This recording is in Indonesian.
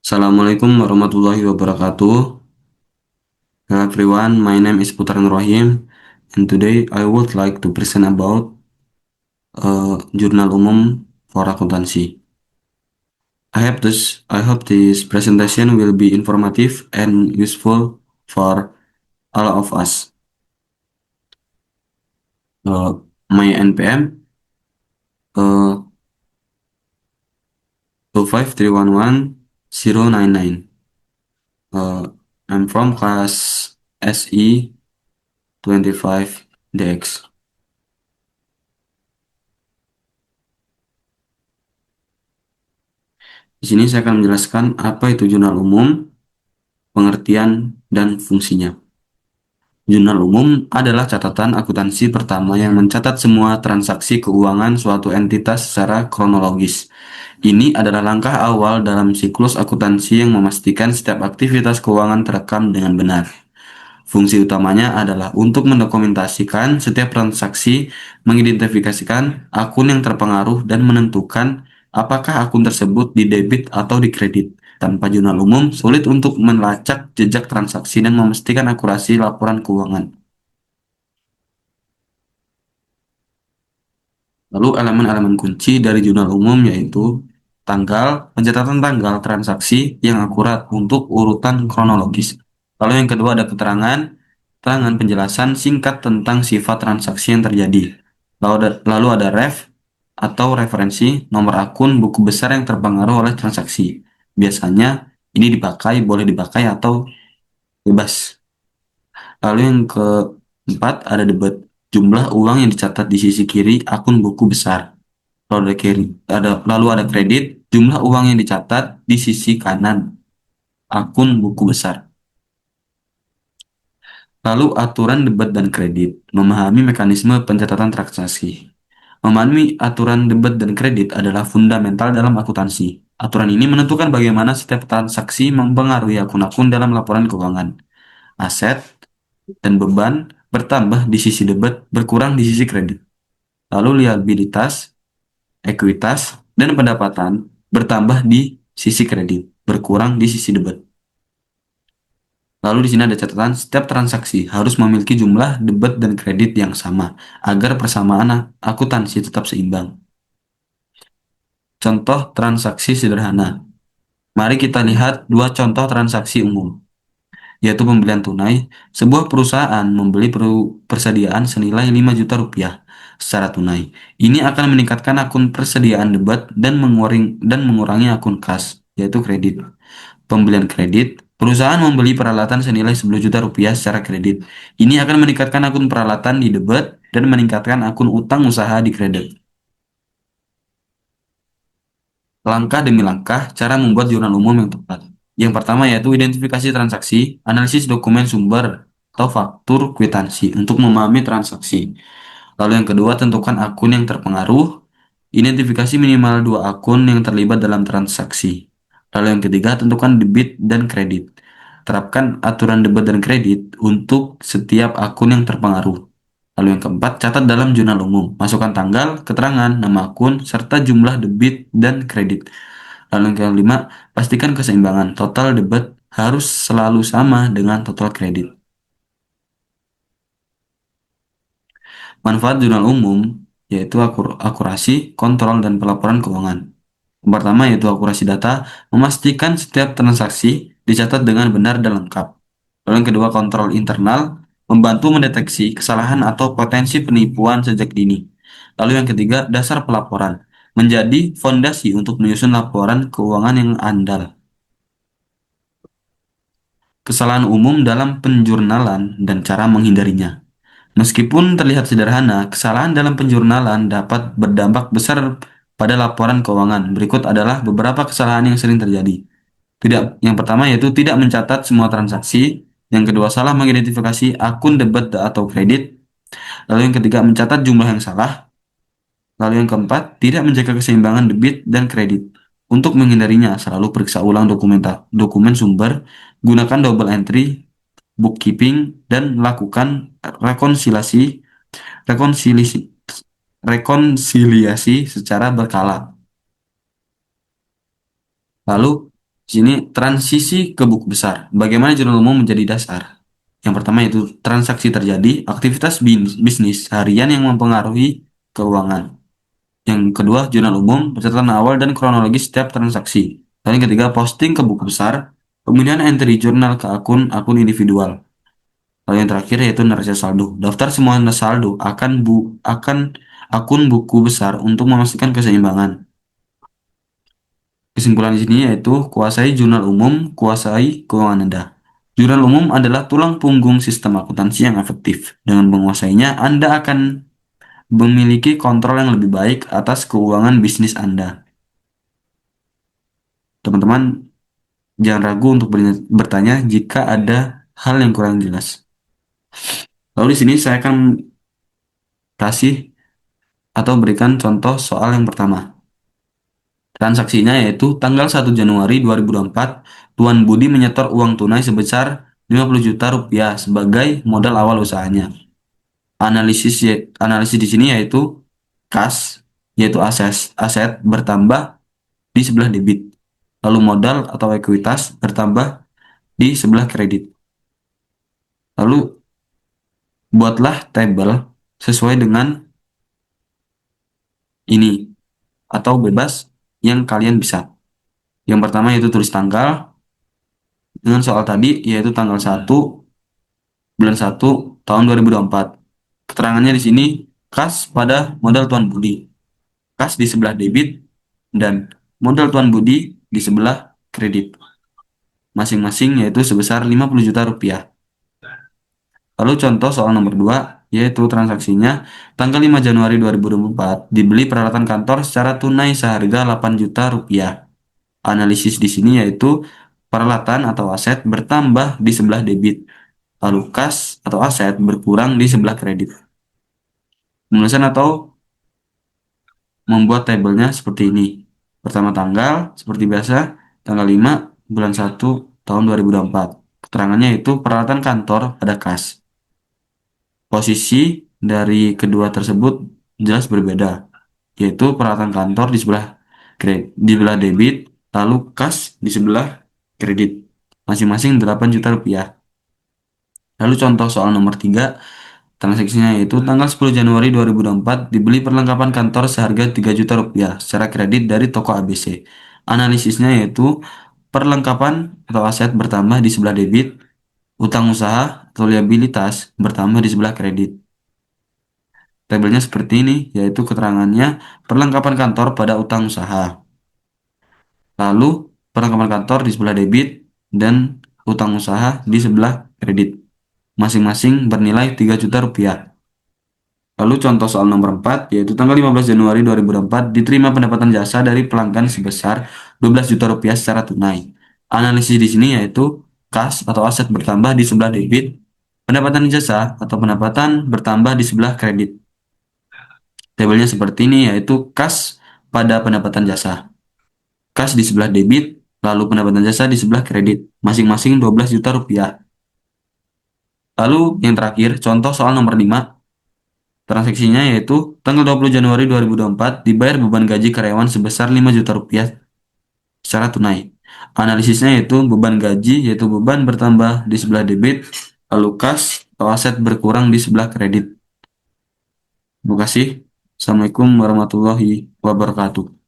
Assalamualaikum warahmatullahi wabarakatuh. Hello everyone, my name is Putran Rohim, and today I would like to present about jurnal umum for akuntansi. I hope this presentation will be informative and useful for all of us. My NPM uh, 25311-099. Uh, I'm from class SE 25 DX. Di sini saya akan menjelaskan apa itu jurnal umum, pengertian, dan fungsinya. Jurnal umum adalah catatan akuntansi pertama yang mencatat semua transaksi keuangan suatu entitas secara kronologis. Ini adalah langkah awal dalam siklus akuntansi yang memastikan setiap aktivitas keuangan terekam dengan benar. Fungsi utamanya adalah untuk mendokumentasikan setiap transaksi, mengidentifikasikan akun yang terpengaruh, dan menentukan apakah akun tersebut didebit atau dikredit. Tanpa jurnal umum, sulit untuk melacak jejak transaksi dan memastikan akurasi laporan keuangan. Lalu elemen-elemen kunci dari jurnal umum yaitu pencatatan tanggal transaksi yang akurat untuk urutan kronologis. Lalu yang kedua ada keterangan penjelasan singkat tentang sifat transaksi yang terjadi. Lalu ada ref atau referensi nomor akun buku besar yang terpengaruh oleh transaksi. Biasanya ini boleh dipakai atau bebas. Lalu yang keempat ada debit, jumlah uang yang dicatat di sisi kiri akun buku besar. Lalu ada kredit, jumlah uang yang dicatat di sisi kanan akun buku besar. Lalu aturan debat dan kredit, memahami mekanisme pencatatan transaksi. Memahami aturan debat dan kredit adalah fundamental dalam akuntansi. Aturan ini menentukan bagaimana setiap transaksi mempengaruhi akun-akun dalam laporan keuangan. Aset dan beban bertambah di sisi debit, berkurang di sisi kredit. Lalu liabilitas, ekuitas, dan pendapatan bertambah di sisi kredit, berkurang di sisi debit. Lalu di sini ada catatan, setiap transaksi harus memiliki jumlah debit dan kredit yang sama agar persamaan akuntansi tetap seimbang. Contoh transaksi sederhana. Mari kita lihat dua contoh transaksi umum, yaitu pembelian tunai. Sebuah perusahaan membeli persediaan senilai 5 juta rupiah secara tunai. Ini akan meningkatkan akun persediaan debat dan mengurangi akun kas, yaitu kredit. Pembelian kredit, perusahaan membeli peralatan senilai 10 juta rupiah secara kredit. Ini akan meningkatkan akun peralatan di debit dan meningkatkan akun utang usaha di kredit. Langkah demi langkah, cara membuat jurnal umum yang tepat. Yang pertama yaitu identifikasi transaksi, analisis dokumen sumber atau faktur kwitansi untuk memahami transaksi. Lalu yang kedua, tentukan akun yang terpengaruh, identifikasi minimal dua akun yang terlibat dalam transaksi. Lalu yang ketiga, tentukan debit dan kredit. Terapkan aturan debit dan kredit untuk setiap akun yang terpengaruh. Lalu yang keempat, catat dalam jurnal umum. Masukkan tanggal, keterangan, nama akun, serta jumlah debit dan kredit. Lalu yang kelima, pastikan keseimbangan. Total debit harus selalu sama dengan total kredit. Manfaat jurnal umum yaitu akurasi, kontrol, dan pelaporan keuangan. Yang pertama yaitu akurasi data, memastikan setiap transaksi dicatat dengan benar dan lengkap. Lalu yang kedua, kontrol internal, membantu mendeteksi kesalahan atau potensi penipuan sejak dini. Lalu yang ketiga, dasar pelaporan, menjadi fondasi untuk menyusun laporan keuangan yang andal. Kesalahan umum dalam penjurnalan dan cara menghindarinya. Meskipun terlihat sederhana, kesalahan dalam penjurnalan dapat berdampak besar pada laporan keuangan. Berikut adalah beberapa kesalahan yang sering terjadi. Yang pertama yaitu tidak mencatat semua transaksi. Yang kedua, salah mengidentifikasi akun debit atau kredit. Lalu yang ketiga, mencatat jumlah yang salah. Lalu yang keempat, tidak menjaga keseimbangan debit dan kredit. Untuk menghindarinya, selalu periksa ulang dokumen sumber, gunakan double entry, bookkeeping, dan lakukan rekonsiliasi rekonsiliasi rekonsiliasi secara berkala. Lalu Sini transisi ke buku besar. Bagaimana jurnal umum menjadi dasar? Yang pertama yaitu transaksi terjadi, aktivitas bisnis harian yang mempengaruhi keuangan. Yang kedua, jurnal umum, pencatatan awal dan kronologi setiap transaksi. Dan yang ketiga, posting ke buku besar, pemilihan entry jurnal ke akun-akun individual. Lalu yang terakhir yaitu neraca saldo. Daftar semua saldo akan akun buku besar untuk memastikan keseimbangan. Kesimpulan di sini yaitu kuasai jurnal umum, kuasai keuangan Anda. Jurnal umum adalah tulang punggung sistem akuntansi yang efektif. Dengan menguasainya, Anda akan memiliki kontrol yang lebih baik atas keuangan bisnis Anda. Teman-teman, jangan ragu untuk bertanya jika ada hal yang kurang jelas. Lalu di sini saya akan kasih atau berikan contoh soal yang pertama. Transaksinya yaitu tanggal 1 Januari 2024, Tuan Budi menyetor uang tunai sebesar 50 juta rupiah sebagai modal awal usahanya. Analisis di sini yaitu kas, yaitu aset bertambah di sebelah debit. Lalu modal atau ekuitas bertambah di sebelah kredit. Lalu buatlah tabel sesuai dengan ini atau bebas yang kalian bisa. Yang pertama yaitu tulis tanggal dengan soal tadi yaitu tanggal 1 bulan 1 tahun 2024. Keterangannya di sini kas pada modal Tuan Budi. Kas di sebelah debit dan modal Tuan Budi di sebelah kredit. Masing-masing yaitu sebesar 50 juta rupiah. Lalu contoh soal nomor 2 yaitu transaksinya tanggal 5 Januari 2024 dibeli peralatan kantor secara tunai seharga 8 juta rupiah. Analisis di sini yaitu peralatan atau aset bertambah di sebelah debit, lalu kas atau aset berkurang di sebelah kredit. Penulisan atau membuat tabelnya seperti ini. Pertama tanggal, seperti biasa, tanggal 5 bulan 1 tahun 2024. Keterangannya itu peralatan kantor pada kas. Posisi dari kedua tersebut jelas berbeda, yaitu peralatan kantor di sebelah di sebelah debit, lalu kas di sebelah kredit. Masing-masing 8 juta rupiah. Lalu contoh soal nomor 3, transaksinya yaitu tanggal 10 Januari 2024 dibeli perlengkapan kantor seharga 3 juta rupiah secara kredit dari toko ABC. Analisisnya yaitu perlengkapan atau aset bertambah di sebelah debit, utang usaha atau liabilitas bertambah di sebelah kredit. Tabelnya seperti ini, yaitu keterangannya perlengkapan kantor pada utang usaha. Lalu perlengkapan kantor di sebelah debit dan utang usaha di sebelah kredit. Masing-masing bernilai 3 juta rupiah. Lalu contoh soal nomor 4, yaitu tanggal 15 Januari 2024 diterima pendapatan jasa dari pelanggan sebesar 12 juta rupiah secara tunai. Analisis di sini yaitu kas atau aset bertambah di sebelah debit, pendapatan jasa atau pendapatan bertambah di sebelah kredit. Tabelnya seperti ini yaitu kas pada pendapatan jasa. Kas di sebelah debit, lalu pendapatan jasa di sebelah kredit. Masing-masing 12 juta rupiah. Lalu yang terakhir, contoh soal nomor 5. Transaksinya yaitu tanggal 20 Januari 2024 dibayar beban gaji karyawan sebesar 5 juta rupiah secara tunai. Analisisnya yaitu beban gaji yaitu beban bertambah di sebelah debit, lalu kas atau aset berkurang di sebelah kredit. Terima kasih. Assalamualaikum warahmatullahi wabarakatuh.